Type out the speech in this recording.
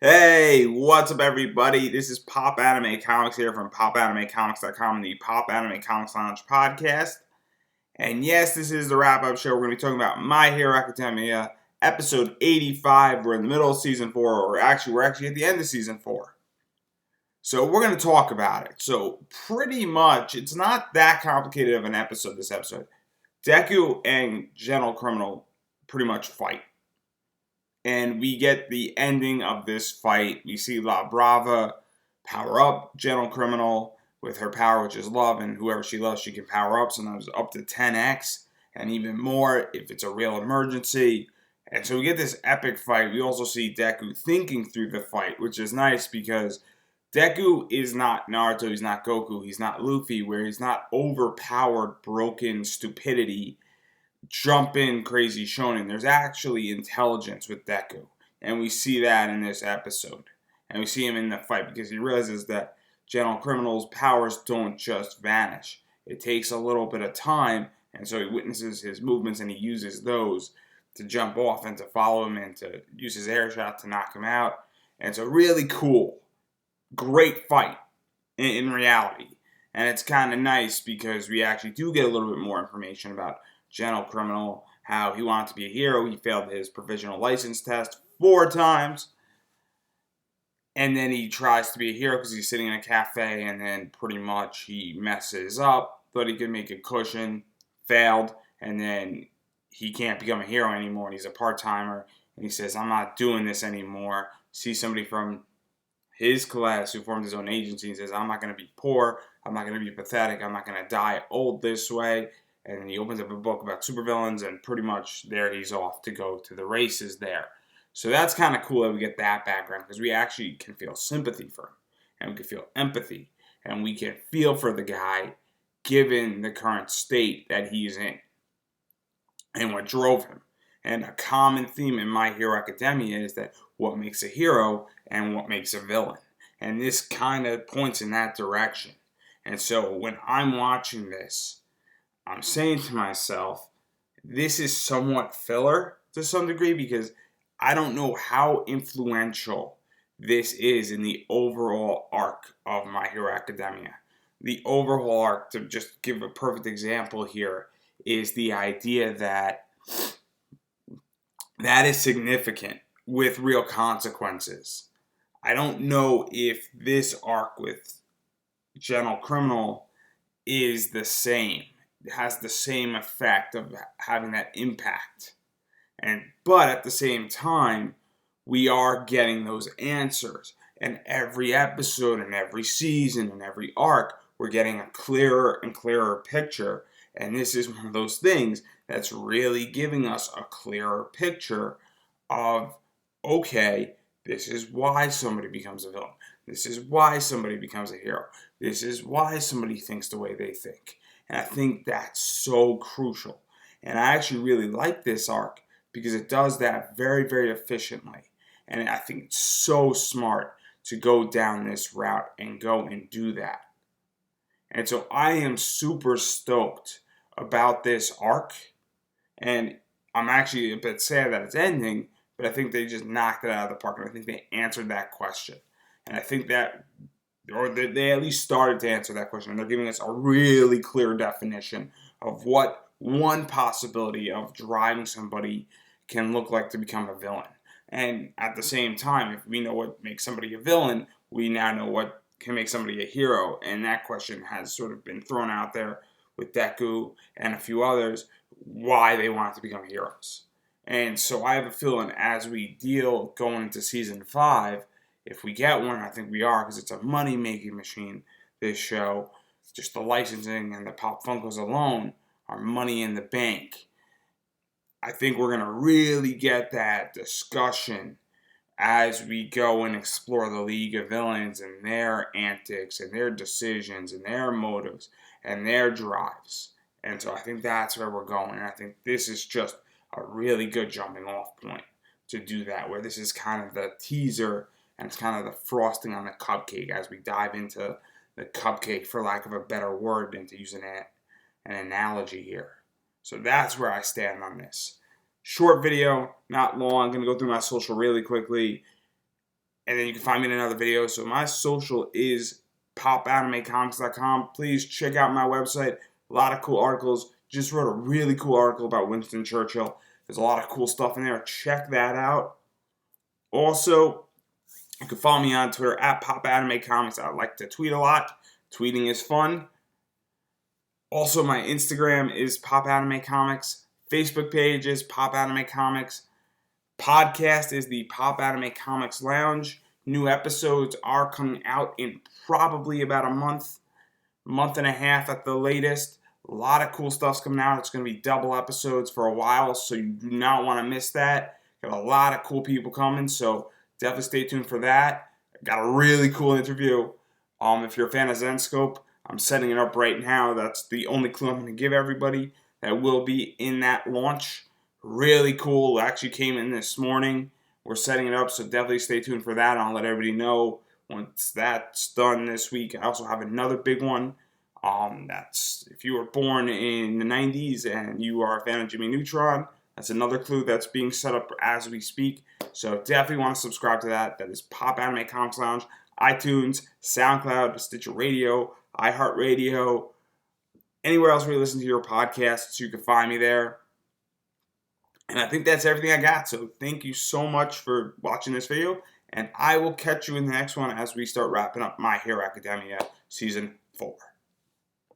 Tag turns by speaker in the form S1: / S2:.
S1: Hey, what's up, everybody? This is Pop Anime Comics here from PopAnimeComics.com and the Pop Anime Comics Lounge podcast. And yes, this is the wrap-up show. We're going to be talking about My Hero Academia, episode 85. We're in the middle of season 4, or we're actually at the end of season 4. So we're going to talk about it. So pretty much, it's not that complicated of an episode, this episode. Deku and Gentle Criminal pretty much fight. And we get the ending of this fight. We see La Brava power up Gentle Criminal with her power, which is love, and whoever she loves, she can power up, sometimes up to 10x, and even more if it's a real emergency. And so we get this epic fight. We also see Deku thinking through the fight, which is nice because Deku is not Naruto, he's not Goku, he's not Luffy, where he's not overpowered, broken stupidity jumping crazy shonen. There's actually intelligence with Deku. And we see that in this episode. And we see him in the fight because he realizes that Gentle Criminal's powers don't just vanish. It takes a little bit of time, and so he witnesses his movements and he uses those to jump off and to follow him and to use his air shot to knock him out. And it's a really cool, great fight in reality. And it's kind of nice because we actually do get a little bit more information about Gentle Criminal, how he wanted to be a hero. He failed his provisional license test 4 times. And then he tries to be a hero because he's sitting in a cafe, and then pretty much he messes up. Thought he could make a cushion, failed, and then he can't become a hero anymore. And he's a part-timer, and he says, I'm not doing this anymore. Sees somebody from his class who formed his own agency and says, I'm not going to be poor. I'm not going to be pathetic. I'm not going to die old this way. And then he opens up a book about supervillains, and pretty much there he's off to go to the races there. So that's kind of cool that we get that background because we actually can feel sympathy for him, and we can feel empathy, and we can feel for the guy given the current state that he's in and what drove him. And a common theme in My Hero Academia is that what makes a hero and what makes a villain. And this kind of points in that direction. And so when I'm watching this, I'm saying to myself, this is somewhat filler to some degree because I don't know how influential this is in the overall arc of My Hero Academia. The overall arc, to just give a perfect example here, is the idea that is significant with real consequences. I don't know if this arc with Gentle Criminal is the same. It has the same effect of having that impact. But at the same time, we are getting those answers. And every episode and every season and every arc, we're getting a clearer and clearer picture. And this is one of those things that's really giving us a clearer picture of, okay, this is why somebody becomes a villain. This is why somebody becomes a hero. This is why somebody thinks the way they think. And I think that's so crucial. And I actually really like this arc because it does that very, very efficiently. And I think it's so smart to go down this route and go and do that. And so I am super stoked about this arc. And I'm actually a bit sad that it's ending, but I think they just knocked it out of the park. And I think they answered that question. And I think that, or they at least started to answer that question. And they're giving us a really clear definition of what one possibility of driving somebody can look like to become a villain. And at the same time, if we know what makes somebody a villain, we now know what can make somebody a hero. And that question has sort of been thrown out there with Deku and a few others, why they want to become heroes. And so I have a feeling as we deal going into season 5, if we get one, I think we are, because it's a money-making machine, this show. Just the licensing and the Pop Funkos alone are money in the bank. I think we're going to really get that discussion as we go and explore the League of Villains and their antics and their decisions and their motives and their drives. And so I think that's where we're going. And I think this is just a really good jumping off point to do that, where this is kind of the teaser and it's kind of the frosting on the cupcake as we dive into the cupcake, for lack of a better word, and to use an analogy here. So that's where I stand on this. Short video, not long. I'm going to go through my social really quickly. And then you can find me in another video. So my social is popanimecomics.com. Please check out my website. A lot of cool articles. Just wrote a really cool article about Winston Churchill. There's a lot of cool stuff in there. Check that out. Also, you can follow me on Twitter at popanimecomics. I like to tweet a lot. Tweeting is fun. Also, my Instagram is popanimecomics. Facebook page is popanimecomics. Podcast is the Pop Anime Comics Lounge. New episodes are coming out in probably about a month and a half at the latest. A lot of cool stuff's coming out. It's going to be double episodes for a while, so you do not want to miss that. Got a lot of cool people coming, so definitely stay tuned for that. Got a really cool interview. If you're a fan of Zenscope, I'm setting it up right now. That's the only clue I'm going to give everybody. That will be in that launch. Really cool. It actually came in this morning. We're setting it up, so definitely stay tuned for that. I'll let everybody know once that's done this week. I also have another big one. That's if you were born in the 90s and you are a fan of Jimmy Neutron, that's another clue that's being set up as we speak. So definitely want to subscribe to that. That is Pop Anime Comics Lounge, iTunes, SoundCloud, Stitcher Radio, iHeartRadio, anywhere else where you listen to your podcasts, you can find me there. And I think that's everything I got. So thank you so much for watching this video. And I will catch you in the next one as we start wrapping up My Hero Academia Season 4.